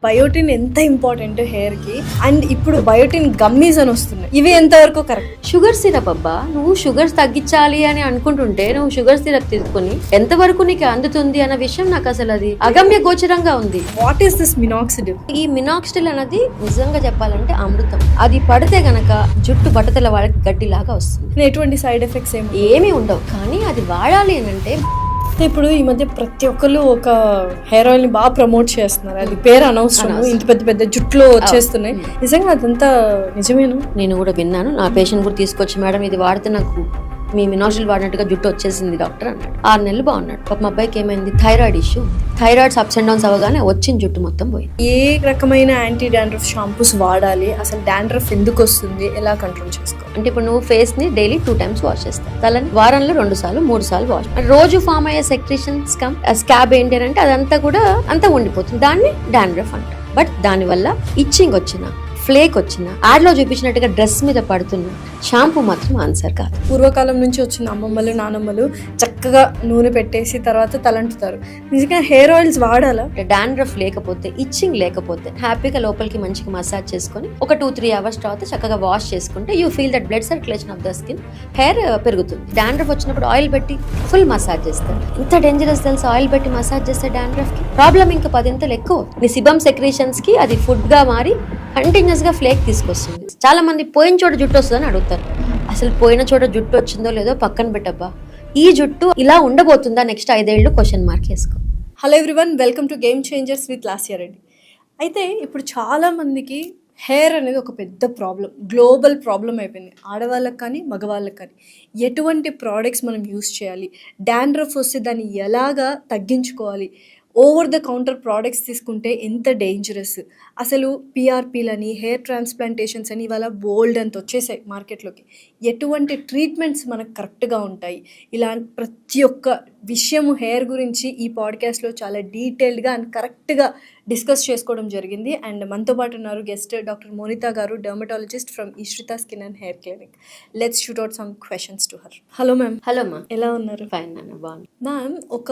Biotin ఎంత important hair కి, and ఇప్పుడు బయోటిన్ గమ్మీస్ అని వస్తున్నాయి. ఇవి ఎంతవరకు కరెక్ట్? షుగర్ సిరప్ అబ్బా, నువ్వు షుగర్స్ తగ్గించాలి అని అనుకుంటుంటే నువ్వు షుగర్ సిరప్ తీసుకుని ఎంతవరకు నీకు అందుతుంది అన్న విషయం నాకు అసలు అది అగమ్య గోచరంగా ఉంది. What is this minoxidil? ఈ మినాక్సిడిల్ అనేది నిజంగా చెప్పాలంటే అమృతం. అది పడితే గనక జుట్టు బట్టతల వాళ్ళకి గడ్డిలాగా వస్తుంది. ఎటువంటి సైడ్ ఎఫెక్ట్స్ ఏమీ ఉండవు, కానీ అది వాడాలి అని అంటే ఇప్పుడు ఈ మధ్య ప్రతి ఒక్కరు ఒక హెయిర్ ఆయిల్ ని బాగా ప్రమోట్ చేస్తున్నారు. అది పేరు అనవసరం, ఇంత పెద్ద పెద్ద జుట్లో వచ్చేస్తున్నాయి. నిజంగా అదంతా నిజమేనా? నేను కూడా విన్నాను. నా పేషెంట్ కూడా తీసుకొచ్చి, మేడం ఇది వాడితే నాకు మీ మినాక్సిడిల్ వాడినట్టుగా జుట్టు వచ్చేసింది డాక్టర్ అన్నాడు. 6 నెలలు బాగున్నాడు. పాప మా అబ్బాయికి ఏమైంది, thyroid issue. Thyroids ups and downs అవ్వగానే వచ్చిన జుట్టు మొత్తం పోయింది. ఏ రకమైన యాంటీ డాండ్రఫ్ షాంపూస్ వాడాలి, అసలు డాండ్రఫ్ ఎందుకు వస్తుంది, ఎలా కంట్రోల్ చేసుకోవాలి? అంటే ఇప్పుడు నువ్వు ఫేస్ ని డైలీ 2 times వాష్ చేస్తావు, తలని వారంలో 2 సార్లు 3 సార్లు వాష్. రోజు ఫామ్ అయ్యే సెక్రేషన్స్ స్కాబ్ ఏంటి అంటే అదంతా కూడా అంతా ఉండిపోతుంది. దాన్ని డాండ్రఫ్ అంటారు. బట్ దానివల్ల ఇచ్చింగ్ వచ్చిన, ఫ్లేక్ వచ్చిన, యాడ్ లో చూపించినట్టుగా డ్రెస్ మీద పడుతున్న షాంపూ మాత్రం ఆన్సర్ కాదు. పూర్వకాలం నుంచి వచ్చిన అమ్మమ్మలు నానమ్మలు చక్కగా నూనె పెట్టేసి తర్వాత తలంటుతారు. నిజంగా హెయిర్ ఆయిల్స్ వాడాలా? డాండ్రఫ్ లేకపోతే, ఇచ్చింగ్ లేకపోతే హ్యాపీగా లోపలికి మంచిగా మసాజ్ చేసుకొని ఒక 2-3 hours తర్వాత చక్కగా వాష్ చేసుకుంటే you feel that blood circulation of the skin, hair పెరుగుతుంది. డాండ్రఫ్ వచ్చినప్పుడు ఆయిల్ పెట్టి ఫుల్ మసాజ్ చేస్తారు. ఇంత డేంజరస్ తెలుసు, ఆయిల్ పెట్టి మసాజ్ చేస్తే డాండ్రఫ్ కి ప్రాబ్లం ఇంకా 10 ఎక్కువ. నీ సిబమ్ సెక్రేషన్స్ కి అది ఫుడ్ గా మారి కంటిన్యూస్ గా ఫ్లేక్ తీసుకొస్తుంది. చాలా మంది పోయిన చోట జుట్టు వస్తుందని అడుగుతారు. అసలు పోయిన చోట జుట్టు వచ్చిందో లేదో పక్కన పెట్టబ్బా, ఈ జుట్టు ఇలా ఉండబోతుందా నెక్స్ట్ 5 ఏళ్ళు క్వశ్చన్ మార్క్ వేసుకో. Hello everyone, welcome to game changers with Lasya Reddy. అయితే ఇప్పుడు చాలా మందికి హెయిర్ అనేది ఒక పెద్ద ప్రాబ్లం, గ్లోబల్ ప్రాబ్లం అయిపోయింది. ఆడవాళ్ళకి కానీ మగవాళ్ళకి కానీ ఎటువంటి ప్రోడక్ట్స్ మనం యూస్ చేయాలి, డాండ్రఫ్ వస్తే దాన్ని ఎలాగా తగ్గించుకోవాలి, ఓవర్ ద కౌంటర్ ప్రోడక్ట్స్ తీసుకుంటే ఎంత డేంజరస్, అసలు పిఆర్పీలని, హెయిర్ ట్రాన్స్ప్లాంటేషన్స్ అని ఇవాళ బోల్డ్ అంత వచ్చేసాయి మార్కెట్లోకి. ఎటువంటి ట్రీట్మెంట్స్ మనకు కరెక్ట్గా ఉంటాయి, ఇలాంటి ప్రతి ఒక్క విషయము హెయిర్ గురించి ఈ పాడ్కాస్ట్లో చాలా డీటెయిల్డ్గా అండ్ కరెక్ట్గా డిస్కస్ చేసుకోవడం జరిగింది. అండ్ మనతో పాటు ఉన్నారు గెస్ట్ డాక్టర్ మోనితా గారు, dermatologist from Ishrita skin and hair clinic. Let's shoot out some questions to her. Hello ma'am. Hello మా, ఎలా ఉన్నారు? ఫైన్ నాన్న, బాగుంది. మ్యామ్, ఒక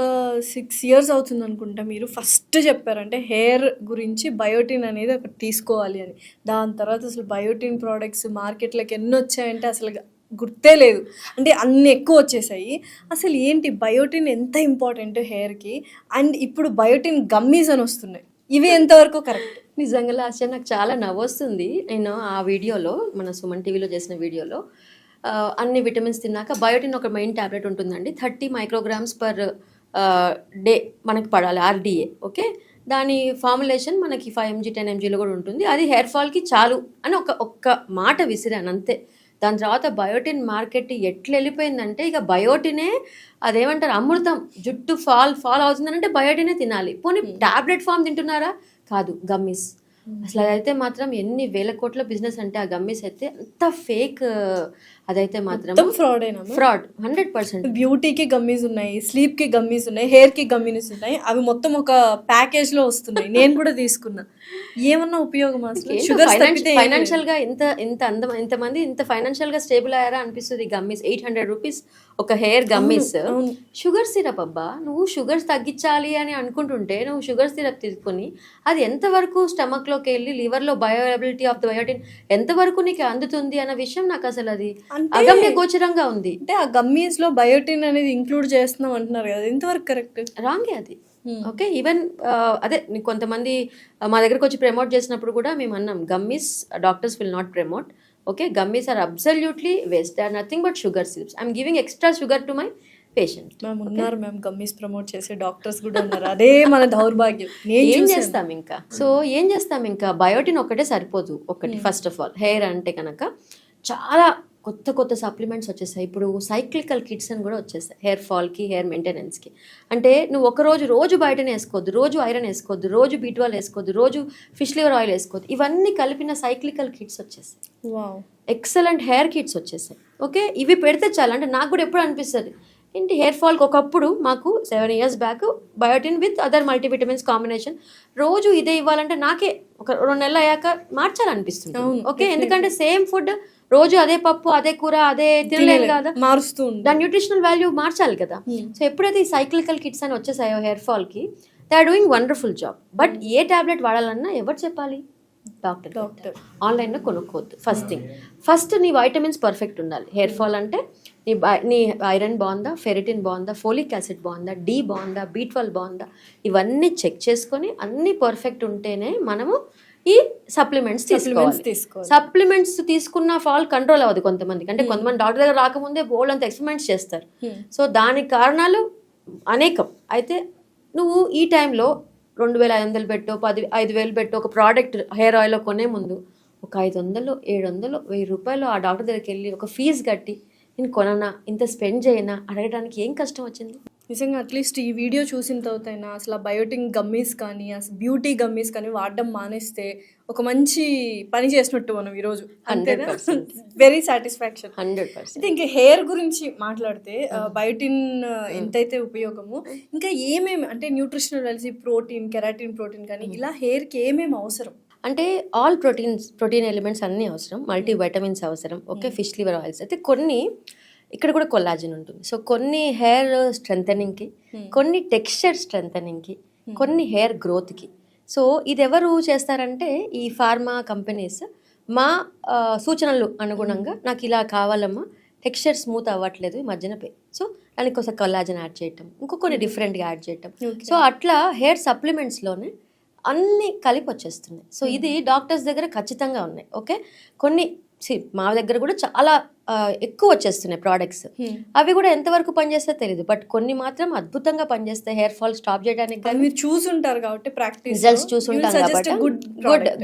6 years అవుతుంది అనుకుంటా మీరు ఫస్ట్ చెప్పారంటే హెయిర్ గురించి బయోటిన్ అనేది ఒకటి తీసుకోవాలి అని. దాని తర్వాత అసలు బయోటిన్ ప్రోడక్ట్స్ మార్కెట్లోకి ఎన్ని వచ్చాయంటే అసలు గుర్తే లేదు, అంటే అన్ని ఎక్కువ వచ్చేసాయి. అసలు ఏంటి బయోటిన్ ఎంత ఇంపార్టెంట్ హెయిర్కి, అండ్ ఇప్పుడు బయోటిన్ గమ్మీస్ అని వస్తున్నాయి. ఇవి ఎంతవరకు కరెక్ట్? నిజంగా లాస్ట్ నాకు చాలా నవ్వొస్తుంది. నేను ఆ వీడియోలో, మన సుమన్ టీవీలో చేసిన వీడియోలో, అన్ని విటమిన్స్ తిన్నాక బయోటిన్ ఒక మెయిన్ ట్యాబ్లెట్ ఉంటుందండి. 30 micrograms per డే మనకి పడాలి, RDA. ఓకే, దాని ఫార్ములేషన్ మనకి 5 mg 10 mgలో కూడా ఉంటుంది. అది హెయిర్ ఫాల్కి చాలు అని ఒక్క మాట విసిరాను అంతే. దాని తర్వాత బయోటిన్ మార్కెట్ ఎట్లా వెళ్ళిపోయిందంటే ఇక బయోటినే అదేమంటారు అమృతం. జుట్టు ఫాల్ అవుతుందని అంటే బయోటినే తినాలి. పోనీ టాబ్లెట్ ఫామ్ తింటున్నారా? కాదు, గమ్మీస్. అసలు అదైతే మాత్రం ఎన్ని వేల కోట్ల బిజినెస్ అంటే ఆ గమ్మీస్ అయితే అంత ఫేక్. అదైతే మాత్రం ఫ్రాడ్ 100%. బ్యూటీకి గమ్మీస్ ఉన్నాయి, స్లీప్ కి గమ్మీస్ ఉన్నాయి, హెయిర్ కి గమ్మీస్ ఉన్నాయి. అవి మొత్తం ఒక ప్యాకేజ్ లో వస్తున్నాయి. నేను కూడా తీసుకున్నా. ఏమన్నా ఉపయోగం అసలు? షుగర్ ఫైనాన్షియల్ గా ఇంతమంది ఇంత ఫైనాన్షియల్ గా స్టేబుల్ అయ్యారా అనిపిస్తుంది. గమ్మీస్ 800 rupees ఒక హెయిర్ గమ్మీస్. షుగర్ సిరప్ అబ్బా, నువ్వు షుగర్స్ తగ్గించాలి అని అనుకుంటుంటే నువ్వు షుగర్ సిరప్ తీసుకుని అది ఎంతవరకు స్టమక్ లోకి వెళ్ళి లివర్ లో బయోఎబిలిటీ ఆఫ్ ద బయోటిన్ ఎంతవరకు నీకు అందుతుంది అన్న విషయం నాకు అసలు అది అగమ్య గోచరంగా ఉంది. అంటే ఆ గమ్మీస్ లో బయోటిన్ అనేది ఇంక్లూడ్ చేస్తున్నాం అంటున్నారు కదా, ఎంతవరకు కరెక్ట్? రాంగే అది. ఓకే, ఈవెన్ అదే కొంతమంది మా దగ్గరకు వచ్చి ప్రమోట్ చేసినప్పుడు కూడా మేము అన్నాం, gummies doctors will not promote. Okay, gummies are absolutely waste. They are nothing but sugar syrups. I'm giving extra sugar to my patient. Ma'am ఉన్నారు, మ్యామ్ గమ్మీస్ ప్రమోట్ చేసే డాక్టర్స్ కూడా ఉన్నారు. అదే మన దౌర్భాగ్యం. ఏం చేస్తాం ఇంకా? సో ఏం చేస్తాం ఇంకా? బయోటిన్ ఒకటే సరిపోదు. ఒకటి ఫస్ట్ ఆఫ్ ఆల్ హెయిర్ అంటే కనుక చాలా కొత్త సప్లిమెంట్స్ వచ్చేసాయి. ఇప్పుడు సైక్లికల్ కిట్స్ అని కూడా వచ్చేసాయి హెయిర్ ఫాల్కి, హెయిర్ మెయింటెనెన్స్కి. అంటే నువ్వు రోజు బయటనే వేసుకోవద్దు, రోజు ఐరన్ వేసుకోవద్దు, రోజు B12 వేసుకోవద్దు, రోజు ఫిష్ లివర్ ఆయిల్ వేసుకోవద్దు. ఇవన్నీ కలిపిన సైక్లికల్ కిట్స్ వచ్చేసాయి. ఎక్సలెంట్ హెయిర్ కిట్స్ వచ్చేసాయి. ఓకే, ఇవి పెడితే చాలా. అంటే నాకు కూడా ఎప్పుడు అనిపిస్తుంది ఏంటి, హెయిర్ ఫాల్కి ఒకప్పుడు మాకు 7 years back biotin with other multivitamins combination రోజు ఇదే ఇవ్వాలంటే నాకే ఒక 2 నెలలు అయ్యాక మార్చాలనిపిస్తుంది. ఓకే, ఎందుకంటే సేమ్ ఫుడ్ రోజు అదే పప్పు, అదే కూర, అదే తినలేదు కదా, మారుస్తూ దాని న్యూట్రిషనల్ వాల్యూ మార్చాలి కదా. సో ఎప్పుడైతే ఈ సైక్లికల్ కిట్స్ అని వచ్చేసాయో హెయిర్ ఫాల్కి, they are doing wonderful job. But ఏ టాబ్లెట్ వాడాలన్నా ఎవరు చెప్పాలి? డాక్టర్. ఆన్లైన్లో కొనుక్కోవద్దు. ఫస్ట్ నీ వైటమిన్స్ పర్ఫెక్ట్ ఉండాలి. హెయిర్ ఫాల్ అంటే నీ ఐరన్ బాగుందా, ఫెరిటిన్ బాగుందా, ఫోలిక్ యాసిడ్ బాగుందా, డి బాగుందా, B12 బాగుందా, ఇవన్నీ చెక్ చేసుకొని అన్నీ పర్ఫెక్ట్ ఉంటేనే మనము ఈ సప్లిమెంట్స్ తీసుకోవాలి. సప్లిమెంట్స్ తీసుకున్న ఫాల్ కంట్రోల్ అవ్వదు కొంతమందికి. అంటే కొంతమంది డాక్టర్ దగ్గర రాకముందే బోల్డ్ అంత ఎక్స్పెరిమెంట్స్ చేస్తారు. సో దానికి కారణాలు అనేకం. అయితే నువ్వు ఈ టైంలో 2,500 పెట్టో 5,000 పెట్టో ఒక ప్రోడక్ట్ హెయిర్ ఆయిల్ కొనే ముందు ఒక 500, 700, 1000 రూపాయలు ఆ డాక్టర్ దగ్గరికి వెళ్ళి ఒక ఫీజు కట్టి నేను కొననా, ఇంత స్పెండ్ చేయనా అడగడానికి ఏం కష్టం వచ్చింది? నిజంగా అట్లీస్ట్ ఈ వీడియో చూసిన తర్వాతైనా అసలు బయోటిన్ గమ్మీస్ కానీ అసలు బ్యూటీ గమ్మీస్ కానీ వాడడం మానేస్తే ఒక మంచి పని చేసినట్టు మనం ఈరోజు. 100% వెరీ సాటిస్ఫాక్షన్. 100%. అయితే ఇంకా హెయిర్ గురించి మాట్లాడితే బయోటిన్ ఎంతైతే ఉపయోగమో ఇంకా ఏమేమి అంటే nutritional values, protein, keratin protein కానీ ఇలా హెయిర్కి ఏమేమి అవసరం? అంటే ఆల్ ప్రోటీన్ ఎలిమెంట్స్ అన్నీ అవసరం, మల్టీ వైటమిన్స్ అవసరం. ఓకే, ఫిష్ లివర్ ఆయిల్స్ అయితే కొన్ని, ఇక్కడ కూడా కొల్లాజన్ ఉంటుంది. సో కొన్ని హెయిర్ స్ట్రెంథనింగ్కి, కొన్ని టెక్స్చర్ స్ట్రెంథనింగ్కి, కొన్ని హెయిర్ గ్రోత్కి. సో ఇది ఎవరు చేస్తారంటే ఈ ఫార్మా కంపెనీస్ మా సూచనలు అనుగుణంగా నాకు ఇలా కావాలమ్మా, టెక్స్చర్ స్మూత్ అవ్వట్లేదు ఈ మధ్యన సో దానికి కోసం కొల్లాజన్ యాడ్ చేయటం, కొన్ని డిఫరెంట్గా యాడ్ చేయటం. సో అట్లా హెయిర్ సప్లిమెంట్స్లోనే అన్నీ కలిపి వచ్చేస్తున్నాయి. సో ఇది డాక్టర్స్ దగ్గర ఖచ్చితంగా ఉన్నాయి. ఓకే, కొన్ని మా దగ్గర కూడా చాలా ఎక్కువ వచ్చేస్తున్నాయి ప్రోడక్ట్స్. అవి కూడా ఎంతవరకు పనిచేస్తే తెలియదు, బట్ కొన్ని మాత్రం అద్భుతంగా పనిచేస్తాయి హెయిర్ ఫాల్ స్టాప్ చేయడానికి. మీరు చూసుంటారు కాబట్టి ప్రాక్టీస్ రిజల్ట్స్ చూసుంటాం కాబట్టి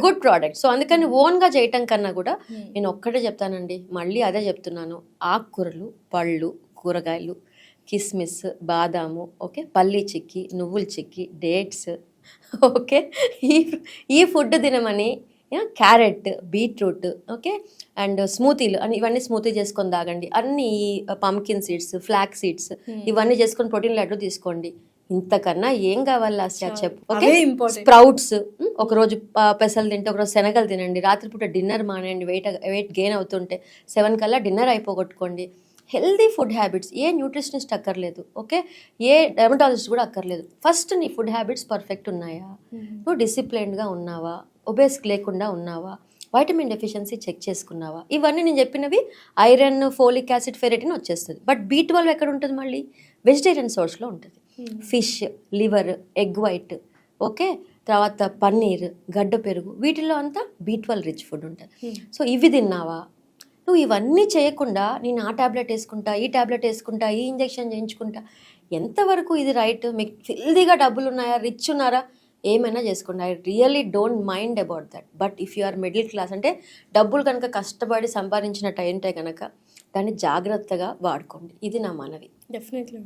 గుడ్ ప్రోడక్ట్. సో అందుకని ఓన్గా చేయటం కన్నా కూడా నేను ఒక్కటే చెప్తానండి, మళ్ళీ అదే చెప్తున్నాను, ఆకుకూరలు, పళ్ళు, కూరగాయలు, కిస్మిస్, బాదాము, ఓకే, పల్లి చిక్కి, నువ్వుల చిక్కి, డేట్స్, ఓకే, ఈ ఫుడ్ తినమని, క్యారెట్, బీట్రూట్, ఓకే, అండ్ స్మూతీలు అని ఇవన్నీ స్మూతీ చేసుకొని తాగండి. అన్ని పంకిన్ సీడ్స్, ఫ్లాక్ సీడ్స్ ఇవన్నీ చేసుకొని ప్రోటీన్ లడ్డు తీసుకోండి. ఇంతకన్నా ఏం కావాలి ఆసియా చెప్పు? ఓకే, స్ప్రౌట్స్ ఒకరోజు పెసలు తింటే ఒకరోజు శనగలు తినండి. రాత్రిపూట డిన్నర్ మానేయండి, వెయిట్ గెయిన్ అవుతుంటే 7 కల్లా డిన్నర్ అయిపోగొట్టుకోండి. హెల్దీ ఫుడ్ హ్యాబిట్స్, ఏ న్యూట్రిషనిస్ట్ అక్కర్లేదు, ఓకే, ఏ డెర్మటాలజిస్ట్ కూడా అక్కర్లేదు. ఫస్ట్ నీ ఫుడ్ హ్యాబిట్స్ పర్ఫెక్ట్ ఉన్నాయా, నువ్వు డిసిప్లైన్డ్గా ఉన్నావా, ఒబేస్ లేకుండా ఉన్నావా, వైటమిన్ డెఫిషియన్సీ చెక్ చేసుకున్నావా, ఇవన్నీ నేను చెప్పినవి ఐరన్, ఫోలిక్ యాసిడ్, ఫెరిటిన్ వచ్చేస్తుంది. బట్ B12 ఎక్కడ ఉంటుంది? మళ్ళీ వెజిటేరియన్ సోర్స్లో ఉంటుంది. Fish, liver, egg white, okay, తర్వాత పన్నీర్, గడ్డ పెరుగు, వీటిల్లో అంతా B12 రిచ్ ఫుడ్ ఉంటుంది. సో ఇవి తిన్నావా? నువ్వు ఇవన్నీ చేయకుండా నేను ఆ ట్యాబ్లెట్ వేసుకుంటా, ఈ ట్యాబ్లెట్ వేసుకుంటా, ఈ ఇంజెక్షన్ చేయించుకుంటా, ఎంతవరకు ఇది రైట్? మీకు హెల్దీగా డబ్బులు ఉన్నాయా, రిచ్ ఉన్నారా, ఏమైనా చేసుకోండి. I really don't mind about that. But if you are middle class అంటే డబ్బులు కనుక కష్టపడి సంపాదించినట్టు అయింటే కనుక దాన్ని జాగ్రత్తగా వాడుకోండి. ఇది నా మనవి. Definitely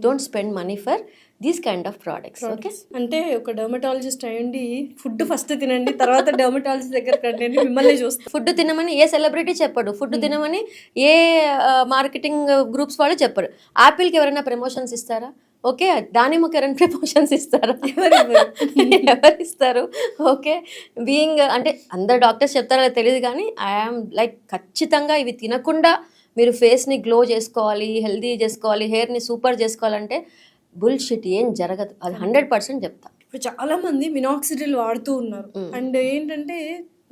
don't spend money for these kind of products. Okay, అంటే ఒక డర్మటాలజిస్ట్ అయ్యండి ఫుడ్ ఫస్ట్ తినండి, తర్వాత డర్మటాలజిస్ట్ దగ్గర రండి మిమ్మల్ని చూస్తాను. ఫుడ్ తినమని ఏ సెలబ్రిటీ చెప్పడు, ఫుడ్ తినమని ఏ మార్కెటింగ్ గ్రూప్స్ వాళ్ళు చెప్పరు. యాపిల్కి ఎవరైనా ప్రమోషన్స్ ఇస్తారా? ఓకే, దానిమ్మకి ఎవరైనా ప్రమోషన్స్ ఇస్తారా? ఎవరు ఇస్తారు? ఓకే, బీయింగ్ అంటే అందరు డాక్టర్స్ చెప్తారో తెలియదు, కానీ ఐఆమ్ లైక్ ఖచ్చితంగా ఇవి తినకుండా మీరు ఫేస్ని గ్లో చేసుకోవాలి, హెల్దీ చేసుకోవాలి, హెయిర్ని సూపర్ చేసుకోవాలంటే బుల్షిట్, ఏం జరగదు. అది 100% చెప్తా. ఇప్పుడు చాలా మంది మినాక్సిడిల్ వాడుతూ ఉన్నారు. అండ్ ఏంటంటే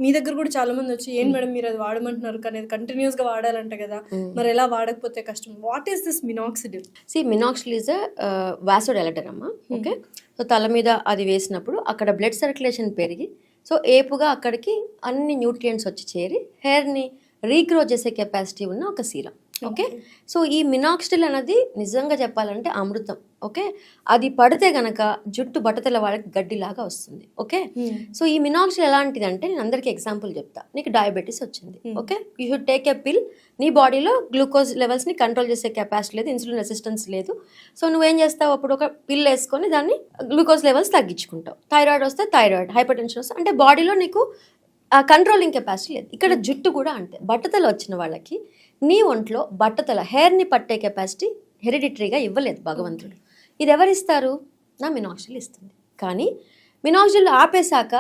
మీ దగ్గర కూడా చాలా మంది వచ్చి ఏం మేడం మీరు అది వాడమంటున్నారు, కానీ అది కంటిన్యూస్ గా వాడాలంట కదా, మరి ఎలా వాడకపోతే కష్టం. What is this minoxidil? Minoxidil is vasodilator అమ్మా. ఓకే, సో తల మీద అది వేసినప్పుడు అక్కడ బ్లడ్ సర్క్యులేషన్ పెరిగి సో ఏపుగా అక్కడికి అన్ని న్యూట్రియంట్స్ వచ్చి చేరి హెయిర్ని రీగ్రో చేసే కెపాసిటీ ఉన్న ఒక సీరం. ఓకే, సో ఈ మినాక్సిడిల్ అనేది నిజంగా చెప్పాలంటే అమృతం. ఓకే, అది పడితే గనక జుట్టు బట్టతల వాళ్ళకి గడ్డిలాగా వస్తుంది. ఓకే, సో ఈ మినాక్సిడిల్ ఎలాంటిది అంటే నేను అందరికీ ఎగ్జాంపుల్ చెప్తా. నీకు డయాబెటీస్ వచ్చింది, okay, you should take a పిల్. నీ బాడీలో గ్లూకోజ్ లెవెల్స్ని కంట్రోల్ చేసే కెపాసిటీ లేదు, ఇన్సులిన్ రెసిస్టెన్స్ లేదు. సో నువ్వేం చేస్తావు, అప్పుడు ఒక పిల్ వేసుకొని దాన్ని గ్లూకోజ్ లెవెల్స్ తగ్గించుకుంటావు. థైరాయిడ్ వస్తే థైరాయిడ్, హైపర్ టెన్షన్ వస్తే అంటే బాడీలో నీకు కంట్రోలింగ్ కెపాసిటీ లేదు. ఇక్కడ జుట్టు కూడా అంతే. బట్టతల వచ్చిన వాళ్ళకి నీ ఒంట్లో బట్టతల హెయిర్ని పట్టే కెపాసిటీ హెరిడిటరీగా ఇవ్వలేదు భగవంతుడు. ఇది ఎవరిస్తారు? నా మినాక్సిడిల్ ఇస్తుంది. కానీ మినాక్సిడిల్ ఆపేశాక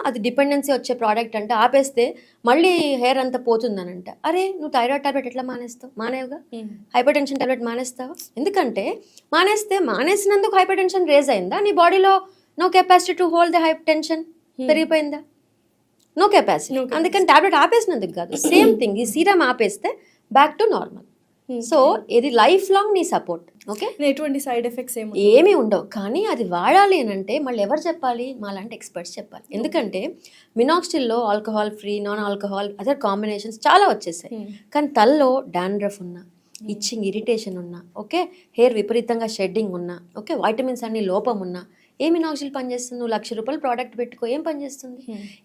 అది డిపెండెన్సీ వచ్చే ప్రోడక్ట్ అంటే ఆపేస్తే మళ్ళీ హెయిర్ అంతా పోతుందనంట. అరే నువ్వు థైరాయిడ్ టాబ్లెట్ ఎట్లా మానేస్తావు? మానేవుగా. హైపర్ టెన్షన్ టాబ్లెట్ మానేస్తావు. ఎందుకంటే మానేసినందుకు హైపర్ టెన్షన్ రేజ్ అయిందా? నీ బాడీలో no capacity to hold the hypertension పెరిగిపోయిందా? No capacity. అందుకని టాబ్లెట్ ఆపేసినందుకు కాదు, సేమ్ థింగ్ ఈ సీరం ఆపేస్తే బ్యాక్ టు నార్మల్. సో ఇది లైఫ్ లాంగ్ నీ సపోర్ట్. ఓకే, ఎటువంటి సైడ్ ఎఫెక్ట్స్ ఏమీ ఉండవు. కానీ అది వాడాలి అని అంటే మళ్ళీ ఎవరు చెప్పాలి? మాలాంటి ఎక్స్పర్ట్స్ చెప్పాలి. ఎందుకంటే మినాక్సిడిల్లో alcohol free, non alcohol, other combinations చాలా వచ్చేసాయి. కానీ తలలో డాండ్రఫ్ ఉన్నా, ఇచ్చింగ్ ఇరిటేషన్ ఉన్నా, ఓకే, హెయిర్ విపరీతంగా షెడ్డింగ్ ఉన్నా, ఓకే, వైటమిన్స్ అన్ని లోపం ఉన్నా, ఏ మినాక్సిల్ పనిచేస్తుంది? నువ్వు ₹1,00,000 ప్రోడక్ట్ పెట్టుకో, ఏం పనిచేస్తుంది?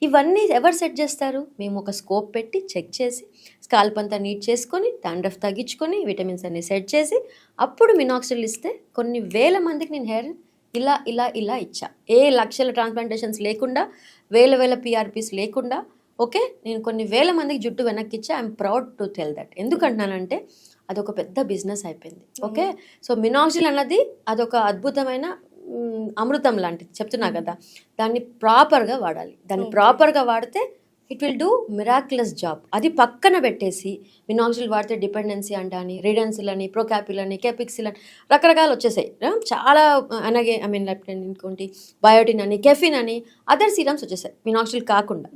ఇవన్నీ ఎవరు సెట్ చేస్తారు? మేము ఒక స్కోప్ పెట్టి చెక్ చేసి స్కాల్ప్ అంతా నీట్ చేసుకొని డాండ్రఫ్ తగ్గించుకొని విటమిన్స్ అన్ని సెట్ చేసి అప్పుడు మినాక్సిల్ ఇస్తే కొన్ని వేల మందికి నేను హెయిర్ ఇలా ఇలా ఇలా ఇచ్చా. ఏ లక్షల ట్రాన్స్ప్లాంటేషన్స్ లేకుండా, వేల పిఆర్పీస్ లేకుండా, ఓకే, నేను కొన్ని వేల మందికి జుట్టు వెనక్కి ఇచ్చా. I'm proud to tell that. ఎందుకంటున్నానంటే అదొక పెద్ద బిజినెస్ అయిపోయింది. ఓకే, సో మినాక్సిల్ అన్నది అదొక అద్భుతమైన అమృతం లాంటిది చెప్తున్నా కదా. దాన్ని ప్రాపర్గా వాడాలి. దాన్ని ప్రాపర్గా వాడితే it will do miraculous job. అది పక్కన పెట్టేసి మినాక్సిల్ వాడితే డిపెండెన్సీ అంటాని, రిడెన్సిల్ అని, ప్రోకాపిల్ అని, కెపిక్సిల్ అని రకరకాలు వచ్చేసాయి. చాలా అలాగే ఇంకోటి బయోటిన్ అని, కెఫిన్ అని అదర్ సీరమ్స్ వచ్చేసాయి మినాక్సిల్ కాకుండా.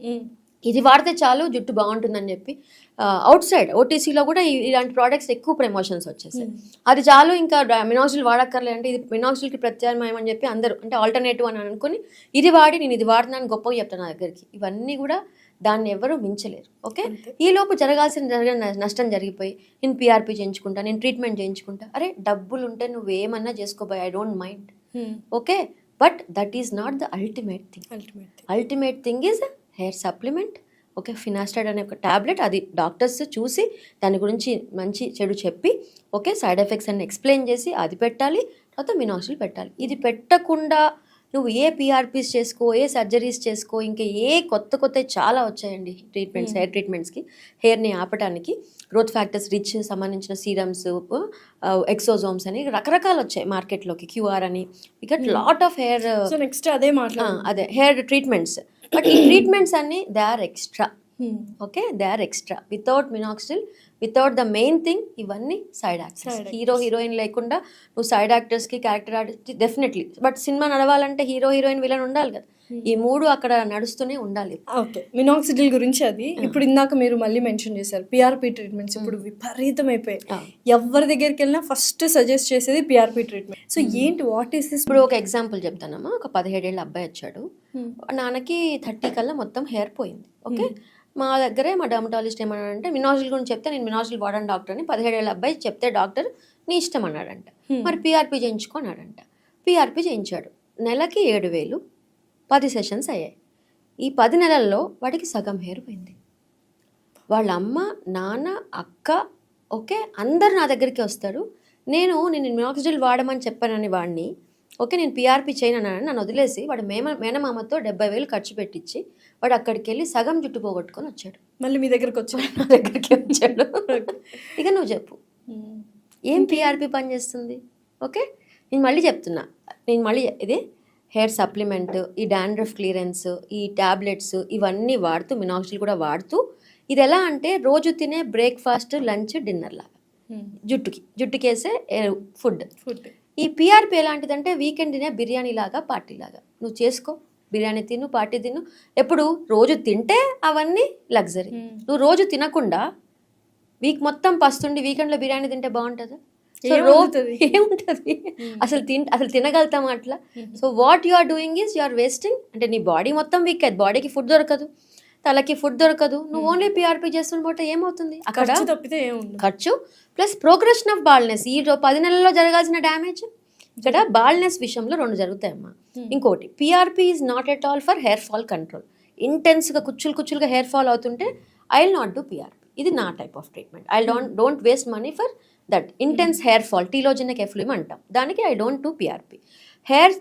ఇది వాడితే చాలు జుట్టు బాగుంటుందని చెప్పి అవుట్ సైడ్ ఓటీసీలో కూడా ఇలాంటి ప్రోడక్ట్స్ ఎక్కువ ప్రమోషన్స్ వచ్చేసాయి. అది చాలు, ఇంకా మినాక్సిల్ వాడక్కర్లే అంటే ఇది మినాక్సిల్కి ప్రత్యామ్నాయం అని చెప్పి అందరూ అంటే ఆల్టర్నేటివ్ అని అనుకుని ఇది వాడి నేను ఇది వాడుతున్నాను గొప్పగా చెప్తాను నా దగ్గరికి. ఇవన్నీ కూడా దాన్ని ఎవరు మించలేరు. ఓకే, ఈలోపు జరిగిన నష్టం జరిగిపోయి నేను పిఆర్పి చేయించుకుంటా, నేను ట్రీట్మెంట్ చేయించుకుంటా. అరే డబ్బులు ఉంటే నువ్వు ఏమన్నా చేసుకోబోయ్, I don't mind. Okay, but that is not the ultimate thing. Ultimate thing is hair supplement. Okay, finasteride అనే ఒక ట్యాబ్లెట్, అది డాక్టర్స్ చూసి దాని గురించి మంచి చెడు చెప్పి, ఓకే, సైడ్ ఎఫెక్ట్స్ అన్ని ఎక్స్ప్లెయిన్ చేసి అది పెట్టాలి. తర్వాత మినాక్సిల్ పెట్టాలి. ఇది పెట్టకుండా నువ్వు ఏ పిఆర్పీస్ చేసుకో, ఏ సర్జరీస్ చేసుకో, ఇంకా ఏ కొత్త చాలా వచ్చాయండి ట్రీట్మెంట్స్, హెయిర్ ట్రీట్మెంట్స్కి, హెయిర్ని ఆపడానికి. గ్రోత్ ఫ్యాక్టర్స్ రిచ్ సంబంధించిన సీరమ్స్, ఎక్సోజోమ్స్ అని రకరకాలు వచ్చాయి మార్కెట్లోకి, క్యూఆర్ అని, ఇక లాట్ ఆఫ్ హెయిర్ నెక్స్ట్ అదే హెయిర్ ట్రీట్మెంట్స్. బట్ ఈ ట్రీట్మెంట్స్ అన్ని they are extra. Okay, they are extra. Without minoxidil, without the main thing, ఇవన్నీ సైడ్ యాక్టర్స్. హీరోయిన్ లేకుండా నువ్వు సైడ్ యాక్టర్స్కి, character artist definitely. But cinema నడవాలంటే హీరోయిన్ విలన్ ఉండాలి కదా. ఈ మూడు అక్కడ నడుస్తూనే ఉండాలి. ఓకే, మినాక్సిడిల్ గురించి అది ఇప్పుడు ఇందాక మీరు మళ్ళీ మెన్షన్ చేశారు. పిఆర్పి ట్రీట్మెంట్స్ ఇప్పుడు విపరీతం అయిపోయాయి. ఎవరి దగ్గరికి వెళ్ళినా ఫస్ట్ సజెస్ట్ చేసేది పిఆర్పి ట్రీట్మెంట్. సో ఏంటి, వాట్ ఈస్ దిస్? ఇప్పుడు ఒక ఎగ్జాంపుల్ చెప్తానమ్మా. ఒక 17 ఏళ్ళ అబ్బాయి వచ్చాడు. నాన్నకి 30 కల్లా మొత్తం హెయిర్ పోయింది. ఓకే, మా దగ్గరే మా డర్మటాలజిస్ట్ ఏమన్నాడంటే మినాక్సిల్ గురించి చెప్తే, నేను మినాక్సిల్ వాడాను డాక్టర్ అని 17 ఏళ్ళ అబ్బాయి చెప్తే డాక్టర్ నీ ఇష్టం అన్నాడంట. మరి పిఆర్పి చేయించుకున్నాడంట. పిఆర్పి చేయించాడు. నెలకి 7,000, 10 సెషన్స్ అయ్యాయి. ఈ 10 నెలల్లో వాడికి సగం హెయిర్ పోయింది. వాళ్ళ అమ్మ, నాన్న, అక్క, ఓకే, అందరు నా దగ్గరికి వస్తారు. నేను మినాక్సిడిల్ వాడమని చెప్పానని వాడిని, ఓకే, నేను పిఆర్పి చేయనని నన్ను వదిలేసి వాడు మేనమామతో 70,000 ఖర్చు పెట్టించి వాడు అక్కడికి వెళ్ళి సగం జుట్టు పోగొట్టుకొని వచ్చాడు. మళ్ళీ మీ దగ్గరకు వచ్చాడు, నా దగ్గరికి వచ్చాడు. ఇక నువ్వు చెప్పు, ఏం పిఆర్పి పని చేస్తుంది? ఓకే, నేను మళ్ళీ చెప్తున్నా, ఇది హెయిర్ సప్లిమెంట్, ఈ డాండ్రఫ్ క్లియరెన్స్, ఈ ట్యాబ్లెట్స్ ఇవన్నీ వాడుతూ, మినాక్సిల్ కూడా వాడుతూ, ఇది ఎలా అంటే రోజు తినే బ్రేక్ఫాస్ట్, లంచ్, డిన్నర్ లాగా జుట్టుకేసే ఫుడ్. ఈ పిఆర్పి ఎలాంటిదంటే వీకెండ్ తినే బిర్యానీ లాగా, పార్టీ లాగా. నువ్వు చేసుకో, బిర్యానీ తిను, పార్టీ తిను. ఎప్పుడు రోజు తింటే అవన్నీ లగ్జరీ. నువ్వు రోజు తినకుండా వీక్ మొత్తం పస్తుండి వీకెండ్లో బిర్యానీ తింటే బాగుంటుందా? సో ఏముంటుంది అసలు తినగలుగుతాం అట్లా? So what you are doing is you are wasting. అంటే నీ బాడీ మొత్తం వీక్ అయ్యింది, బాడీకి ఫుడ్ దొరకదు, తలకి ఫుడ్ దొరకదు. నువ్వు ఓన్లీ పిఆర్పి చేస్తుంటే ఏమవుతుంది? అక్కడ ఖర్చు ప్లస్ ప్రోగ్రెషన్ ఆఫ్ బాల్నెస్. ఈ 10 నెలల్లో జరగాల్సిన డ్యామేజ్ ఇక్కడ బాల్నెస్ విషయంలో 2 జరుగుతాయమ్మా. ఇంకోటి, PRP is not at all for hair fall control. ఇంటెన్స్గా కుచ్చులుగా హెయిర్ ఫాల్ అవుతుంటే I will not do PRP. ఇది నా type of treatment. I don't waste money for that intense hair fall, telogen effluvium అంటాం దానికి. ఐ డోంట్ డూ పిఆర్పి. హెయిర్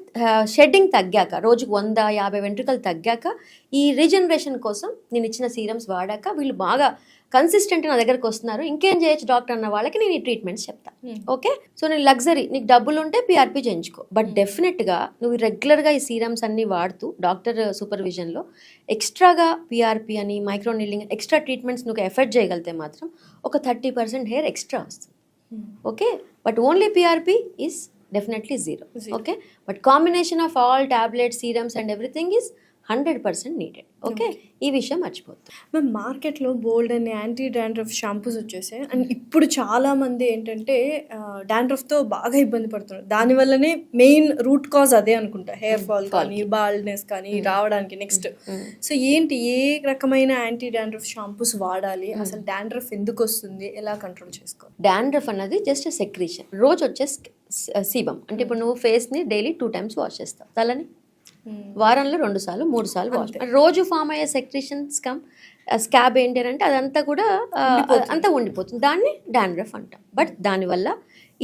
షెడ్డింగ్ తగ్గాక, రోజుకు 100-50 వెంట్రుకలు తగ్గాక, ఈ రీజనరేషన్ కోసం నేను ఇచ్చిన సీరమ్స్ వాడాక వీళ్ళు బాగా కన్సిస్టెంట్ నా దగ్గరకు వస్తున్నారు. ఇంకేం చేయొచ్చు డాక్టర్ అన్న వాళ్ళకి నేను ఈ ట్రీట్మెంట్స్ చెప్తాను. ఓకే, సో నేను లగ్జరీ, నీకు డబ్బులు ఉంటే పిఆర్పి చేయించుకో. బట్ డెఫినెట్గా నువ్వు రెగ్యులర్గా ఈ సీరమ్స్ అన్ని వాడుతూ డాక్టర్ సూపర్విజన్లో ఎక్స్ట్రాగా పిఆర్పి అని, మైక్రో నీడ్లింగ్, ఎక్స్ట్రా ట్రీట్మెంట్స్ నువ్వు ఎఫర్ట్ చేయగలిగితే మాత్రం ఒక 30% హెయిర్ ఎక్స్ట్రా వస్తుంది. Okay, but only PRP is definitely zero. Okay, but combination of all tablets, serums and everything is 100% needed. Okay, ఈ విషయం మర్చిపోతుంది. మ్యామ్ మార్కెట్లో బోల్డ్ అని యాంటీ డాండ్రఫ్ షాంపూస్ వచ్చేసాయి అండ్ ఇప్పుడు చాలామంది ఏంటంటే డాండ్రఫ్తో బాగా ఇబ్బంది పడుతున్నారు. దానివల్లనే మెయిన్ రూట్ కాజ్ అదే అనుకుంటా, హెయిర్ ఫాల్ కానీ బాల్డ్నెస్ కానీ రావడానికి. నెక్స్ట్ సో ఏంటి, ఏ రకమైన యాంటీ డాండ్రఫ్ షాంపూస్ వాడాలి, అసలు డాండ్రఫ్ ఎందుకు వస్తుంది, ఎలా కంట్రోల్ చేసుకోవాలి? డాండ్రఫ్ అన్నది జస్ట్ సెక్రీషన్. రోజు వచ్చే సీబమ్ అంటే ఇప్పుడు నువ్వు ఫేస్ని డైలీ 2 times వాష్ చేస్తావు, తలని వారంలో 2 సార్లు 3 సార్లు వాష్. రోజు ఫామ్ అయ్యే సెక్రీషన్స్ కమ్ స్కాబ్ ఏంటి అంటే అదంతా కూడా అంతా ఉండిపోతుంది, దాన్ని డాండ్రఫ్ అంటాం. బట్ దానివల్ల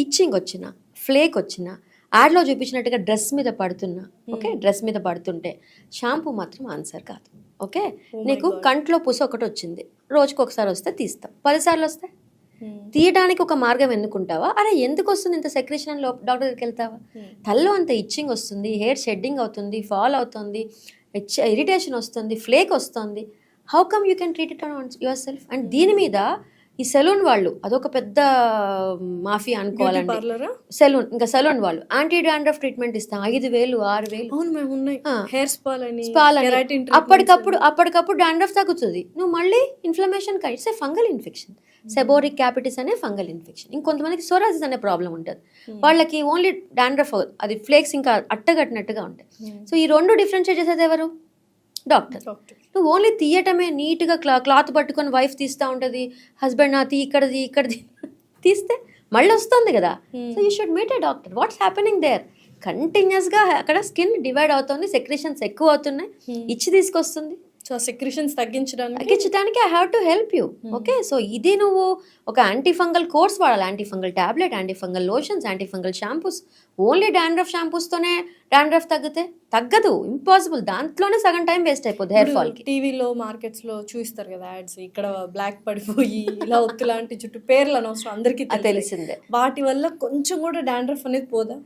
ఇచ్చింగ్ వచ్చిన, ఫ్లేక్ వచ్చిన, యాడ్లో చూపించినట్టుగా డ్రెస్ మీద పడుతున్నా, ఓకే డ్రెస్ మీద పడుతుంటే షాంపూ మాత్రం ఆన్సర్ కాదు. ఓకే, నీకు కంట్లో పుస ఒకటి వచ్చింది, రోజుకి ఒకసారి వస్తే తీస్తాం, 10 సార్లు వస్తే తీయడానికి ఒక మార్గం ఎన్నుకుంటావా? అరే ఎందుకు వస్తుంది ఇంత సెక్రేషన్ అని డాక్టర్ దగ్గరికి వెళ్తావా? తల్లో అంత ఇచ్చింగ్ వస్తుంది, హెయిర్ షెడ్డింగ్ అవుతుంది, ఫాల్ అవుతుంది, ఇరిటేషన్ వస్తుంది, ఫ్లేక్ వస్తుంది. How come you can treat it on your self? And దీని మీద ఈ సెలూన్ వాళ్ళు అదొక పెద్ద మాఫియా అనుకోవాలండి. సెలూన్, ఇంకా సెలూన్ వాళ్ళు యాంటీ డాండ్రఫ్ ట్రీట్మెంట్ ఇస్తాం, 5,000 6,000 స్పాల్ అని. అప్పటికప్పుడు డాండ్రఫ్ తగ్గుతుంది, నువ్వు మళ్ళీ inflammation it's a fungal infection, seborrhoeic capitis అనే ఫంగల్ ఇన్ఫెక్షన్. ఇంకొంతమందికి సోరాసిస్ అనే ప్రాబ్లం ఉంటుంది, వాళ్ళకి ఓన్లీ డాండ్రఫ్, అది ఫ్లేక్స్ ఇంకా అట్టగట్టినట్టుగా ఉంటాయి. సో ఈ 2 డిఫరెన్షియేట్ చేసేది ఎవరు? డాక్టర్. నువ్వు ఓన్లీ తీయటమే, నీట్గా క్లాత్ పట్టుకొని వైఫ్ తీస్తూ ఉంటుంది, హస్బెండ్ ఇక్కడది తీస్తే మళ్ళీ వస్తుంది కదా. So you should meet a doctor. What's happening there? కంటిన్యూస్గా అక్కడ స్కిన్ డివైడ్ అవుతుంది, సెక్రేషన్స్ ఎక్కువ అవుతున్నాయి, ఇచ్చి తీసుకొస్తుంది. సో సెక్రేషన్స్ తగ్గించడానికి I have to help you. Okay, so ఇది నువ్వు ఒక యాంటీఫంగల్ కోర్స్ వాడాలి, antifungal tablet, antifungal lotions, antifungal shampoos. Only dandruff షాంపూస్తోనే డాండ్రఫ్ తగ్గదు, ఇంపాసిబుల్. దాంట్లోనే సగం టైం వేస్ట్ అయిపోతుంది హెయిర్ ఫాల్ కి. టీవీలో మార్కెట్స్లో చూస్తారు కదా యాడ్స్, ఇక్కడ బ్లాక్ పడిపోయి ఇలా ఒత్తు లాంటి చుట్టూ పేర్లు అనవసరం, అందరికీ తెలిసిందే. వాటి వల్ల కొంచెం కూడా డాండ్రఫ్ అనేది పోదా?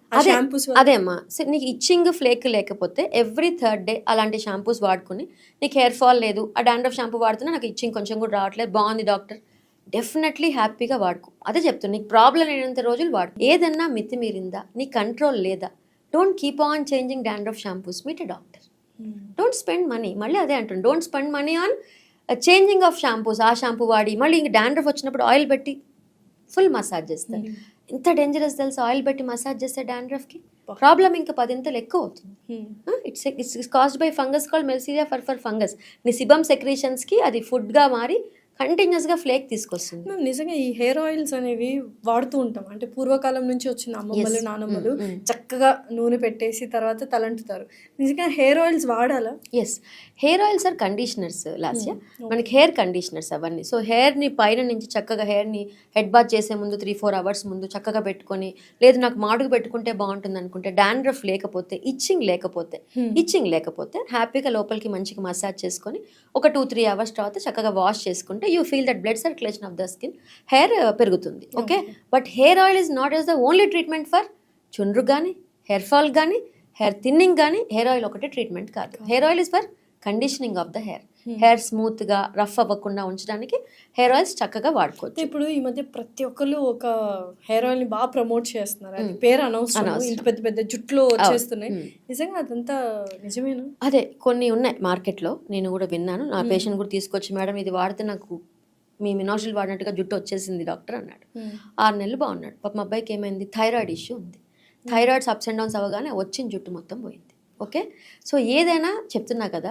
అదేమ్మా, నీకు ఇచ్చింగ్ ఫ్లేక్ లేకపోతే ఎవ్రీ 3rd day అలాంటి షాంపూస్ వాడుకుని, నీకు హెయిర్ ఫాల్ లేదు, ఆ డాండ్రఫ్ షాంపూ వాడుతున్నా నాకు ఇచ్చింగ్ కొంచెం కూడా రావట్లేదు, బాగుంది డాక్టర్, డెఫినెట్లీ హ్యాపీగా వాడుకో. అదే చెప్తున్నా, నీకు ప్రాబ్లం లేనంత రోజులు వాడుకో. ఏదన్నా మితిమీరిందా, నీ కంట్రోల్ లేదా, don't keep on changing dandruff shampoos, meet a doctor. Don't spend money, మళ్ళీ అదే అంటాను, don't spend money on changing of shampoos. ఆ షాంపూ వాడి మళ్ళీ ఇంక డాండ్రఫ్ వచ్చినప్పుడు ఆయిల్ పెట్టి ఫుల్ మసాజ్ చేస్తారు. ఎంత డేంజరస్ తెలుసు, ఆయిల్ పెట్టి మసాజ్ చేస్తే డాండ్రఫ్కి ప్రాబ్లం ఇంకా 10 ఎక్కువ అవుతుంది. It's caused by fungus called Malassezia furfur fungus. నీ సిబమ్ సెక్రేషన్స్కి అది ఫుడ్గా మారి కంటిన్యూస్గా ఫ్లేక్ తీసుకొస్తుంది. మేము నిజంగా ఈ హెయిర్ ఆయిల్స్ అనేవి వాడుతూ ఉంటాం, అంటే పూర్వకాలం నుంచి వచ్చిన అమ్మమ్మలు నానమ్మలు చక్కగా నూనె పెట్టేసి తర్వాత తలంటుతారు. నిజంగా హెయిర్ ఆయిల్స్ వాడాలా? Yes, hair oils are conditioners Lasya, మనకి హెయిర్ కండిషనర్స్ అవన్నీ. సో హెయిర్ని పైన నుంచి చక్కగా హెయిర్ని హెడ్ బాత్ చేసే ముందు 3-4 hours ముందు చక్కగా పెట్టుకొని, లేదు నాకు మాడుగు పెట్టుకుంటే బాగుంటుంది అనుకుంటే, డాండ్రఫ్ లేకపోతే, ఇచ్చింగ్ లేకపోతే హ్యాపీగా లోపలికి మంచిగా మసాజ్ చేసుకొని ఒక 2-3 hours తర్వాత చక్కగా వాష్ చేసుకుంటే you feel that blood circulation of the skin, hair పెరుగుతుంది. Okay, but hair oil is not as the only treatment for చుండ్రు కానీ, హెయిర్ ఫాల్ కానీ, హెయిర్ థిన్నింగ్ కానీ. హెయిర్ ఆయిల్ ఒకటే ట్రీట్మెంట్ కాదు. Hair oil is for conditioning of the hair, hair స్మూత్గా rough అవ్వకుండా ఉంచడానికి హెయిర్ ఆయిల్స్ చక్కగా వాడుకోవచ్చు. ఇప్పుడు ఈ మధ్య ప్రతి ఒక్కరు ఒక హెయిర్ ఆయిల్ ని బాగా ప్రమోట్ చేస్తున్నారు, అది పేరు అనవసరం, ఇంత పెద్ద పెద్ద జుట్లు వచ్చేస్తున్నాయి. నిజంగా అదంతా నిజమేనా? అదే కొన్ని ఉన్నాయి మార్కెట్లో, నేను కూడా విన్నాను. నా పేషెంట్ కూడా తీసుకొచ్చి, మేడం ఇది వాడితే నాకు మీ మినాజిల్ వాడినట్టుగా జుట్టు వచ్చేసింది డాక్టర్ అన్నాడు. 6 నెలలు బాగున్నాడు. పాప మా అబ్బాయికి ఏమైంది, థైరాయిడ్ ఇష్యూ ఉంది, థైరాయిడ్స్ అప్స్ అండ్ డౌన్స్ అవ్వగానే వచ్చిన జుట్టు మొత్తం పోయింది. ఓకే, సో ఏదైనా చెప్తున్నా కదా,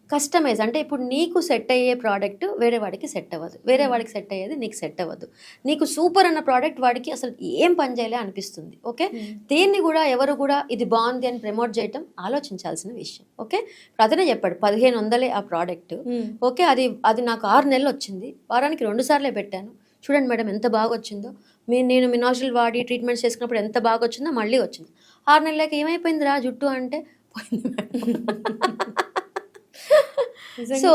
కస్టమైజ్ అంటే ఇప్పుడు నీకు సెట్ అయ్యే ప్రోడక్ట్ వేరే వాడికి సెట్ అవ్వదు, వేరే వాడికి సెట్ అయ్యేది నీకు సెట్ అవ్వదు. నీకు సూపర్ అన్న ప్రోడక్ట్ వాడికి అసలు ఏం పని చేయలే అనిపిస్తుంది. ఓకే, దేన్ని కూడా ఎవరు కూడా ఇది బాగుంది అని ప్రమోట్ చేయటం ఆలోచించాల్సిన విషయం. ఓకే, అతనే చెప్పాడు 1500 ఆ ప్రోడక్ట్. ఓకే, అది నాకు 6 నెలలు వచ్చింది, వారానికి 2 సార్లే పెట్టాను, చూడండి మేడం ఎంత బాగా వచ్చిందో, నేను మినాజిల్ వాడి ట్రీట్మెంట్స్ చేసుకున్నప్పుడు ఎంత బాగా వచ్చిందో, మళ్ళీ వచ్చింది. 6 నెలలకి ఏమైపోయింది రా జుట్టు అంటే పోయింది మేడం. సో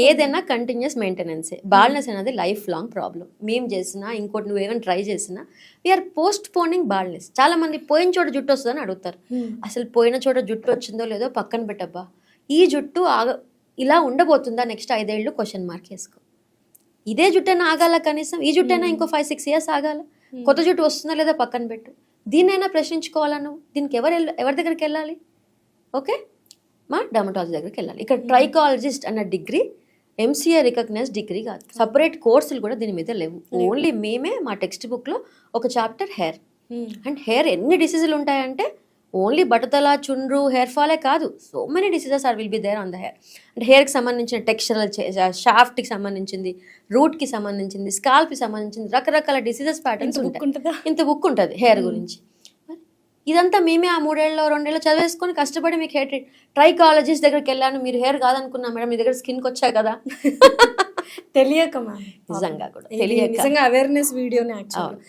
ఏదైనా కంటిన్యూస్ మెయింటెనెన్సే. బాల్నెస్ అనేది లైఫ్ లాంగ్ ప్రాబ్లం. మేము చేసినా, ఇంకోటి నువ్వు ఏమైనా ట్రై చేసినా, వీఆర్ పోస్ట్ పోనింగ్ బాల్నెస్. చాలా మంది పోయిన చోట జుట్టు వస్తుందని అడుగుతారు. అసలు పోయిన చోట జుట్టు వచ్చిందో లేదో పక్కన పెట్టబ్బా, ఈ జుట్టు ఇలా ఉండబోతుందా నెక్స్ట్ 5 ఏళ్ళు క్వశ్చన్ వేసుకో. ఇదే జుట్టైనా ఆగాల, కనీసం ఈ జుట్టైనా ఇంకో 5-6 years ఆగాల. కొత్త జుట్టు వస్తుందా లేదా పక్కన పెట్టు. దీన్నైనా ప్రశ్నించుకోవాలా నువ్వు? దీనికి ఎవరి దగ్గరికి వెళ్ళాలి? ఓకే, మా డర్మటాలజీ దగ్గరికి వెళ్ళాలి. ఇక్కడ ట్రైకాలజిస్ట్ అన్న డిగ్రీ ఎంసీఏ రికగ్నైజ్ డిగ్రీ కాదు, సపరేట్ కోర్సులు కూడా దీని మీద లేవు. ఓన్లీ మేమే మా టెక్స్ట్ బుక్లో ఒక చాప్టర్ హెయిర్. అండ్ హెయిర్ ఎన్ని డిసీజులు ఉంటాయంటే ఓన్లీ బట్టతల, చుండ్రు, హెయిర్ ఫాలే కాదు, so many diseases will be there on the hair. అంటే హెయిర్కి సంబంధించిన టెక్స్చరల్, షాఫ్ట్కి సంబంధించింది, రూట్కి సంబంధించింది, స్కాల్ప్కి సంబంధించింది, రకరకాల డిసీజెస్ ప్యాటర్న్స్ ఉంటాయి. ఇంత బుక్ ఉంటుంది హెయిర్ గురించి. ఇదంతా మేమే ఆ 3 ఏళ్ళలో 2 ఏళ్ళు చదివేసుకొని కష్టపడి మీకు హెయిర్ ట్రైకాలజిస్ట్ దగ్గరికి వెళ్ళాను, మీరు హెయిర్ కాదనుకున్నా మేడం, మీ దగ్గర స్కిన్కి వచ్చా కదా. తెలియక మ్యామ్, నిజంగా కూడా నిజంగా అవేర్నెస్ వీడియోనే యాక్చువల్.